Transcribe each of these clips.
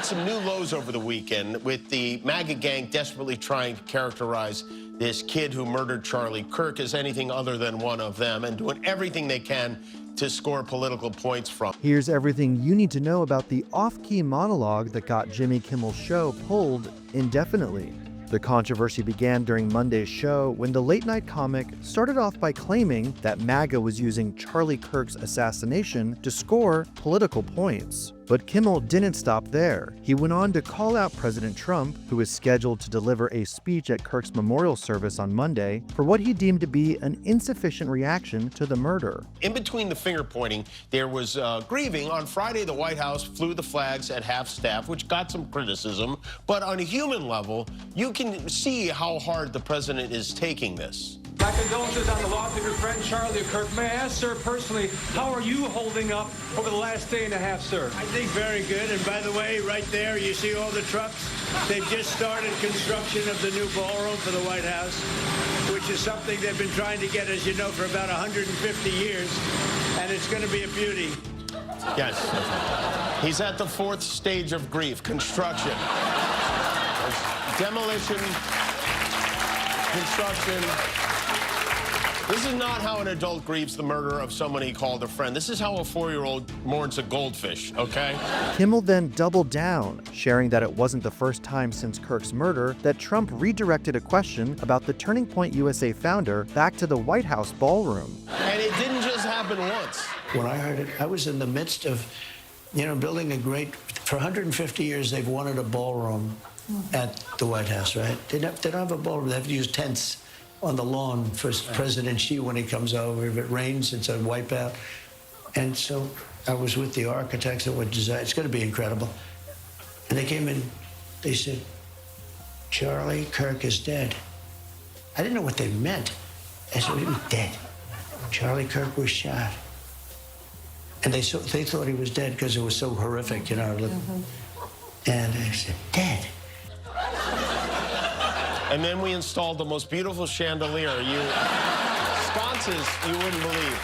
some new lows over the weekend, with the MAGA gang desperately trying to characterize this kid who murdered Charlie Kirk as anything other than one of them, and doing everything they can to score political points from. Here's everything you need to know about the off-key monologue that got Jimmy Kimmel's show pulled indefinitely. The controversy began during Monday's show when the late-night comic started off by claiming that MAGA was using Charlie Kirk's assassination to score political points. But Kimmel didn't stop there. He went on to call out President Trump, who is scheduled to deliver a speech at Kirk's memorial service on Monday, for what he deemed to be an insufficient reaction to the murder. In between the finger-pointing, there was grieving. On Friday, the White House flew the flags at half-staff, which got some criticism. But on a human level, you can see how hard the president is taking this. My condolences on the loss of your friend Charlie Kirk. May I ask, sir, personally, how are you holding up over the last day and a half, sir? I think very good. And by the way, right there, you see all the trucks? They've just started construction of the new ballroom for the White House, which is something they've been trying to get, as you know, for about 150 years. And it's going to be a beauty. Yes. He's at the fourth stage of grief, construction. Demolition, construction. This is not how an adult grieves the murder of someone he called a friend. This is how a 4-year-old mourns a goldfish, okay? Kimmel then doubled down, sharing that it wasn't the first time since Kirk's murder that Trump redirected a question about the Turning Point USA founder back to the White House ballroom. And it didn't just happen once. When I heard it, I was in the midst of, building a great, for 150 years, they've wanted a ballroom at the White House, right? They don't have a ballroom. They have to use tents on the lawn for President Xi when he comes over. If it rains, it's a wipeout. And so I was with the architects that would design. It's going to be incredible. And they came in, they said, Charlie Kirk is dead. I didn't know what they meant. I said, he was dead. Charlie Kirk was shot. And they thought he was dead because it was so horrific, And I said, dead. And then we installed the most beautiful chandelier. Sconces you wouldn't believe.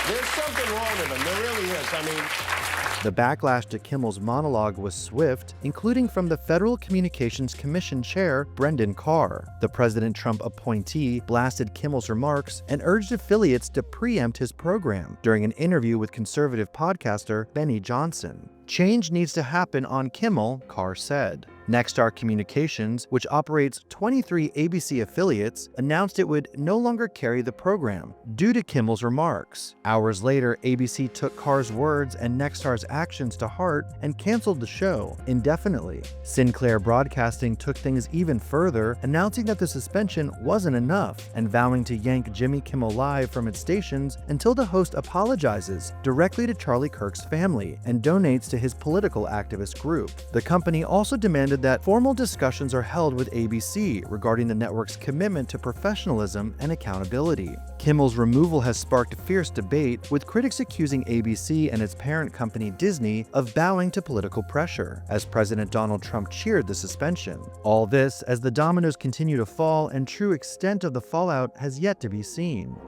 There's something wrong with them. There really is. I mean, The backlash to Kimmel's monologue was swift, including from the Federal Communications Commission chair, Brendan Carr. The President Trump appointee blasted Kimmel's remarks and urged affiliates to preempt his program during an interview with conservative podcaster Benny Johnson. Change needs to happen on Kimmel, Carr said. Nexstar Communications, which operates 23 ABC affiliates, announced it would no longer carry the program due to Kimmel's remarks. Hours later, ABC took Carr's words and Nexstar's actions to heart and canceled the show indefinitely. Sinclair Broadcasting took things even further, announcing that the suspension wasn't enough and vowing to yank Jimmy Kimmel Live from its stations until the host apologizes directly to Charlie Kirk's family and donates to his political activist group. The company also demanded that formal discussions are held with ABC regarding the network's commitment to professionalism and accountability. Kimmel's removal has sparked fierce debate, with critics accusing ABC and its parent company Disney of bowing to political pressure, as President Donald Trump cheered the suspension. All this as the dominoes continue to fall and true extent of the fallout has yet to be seen.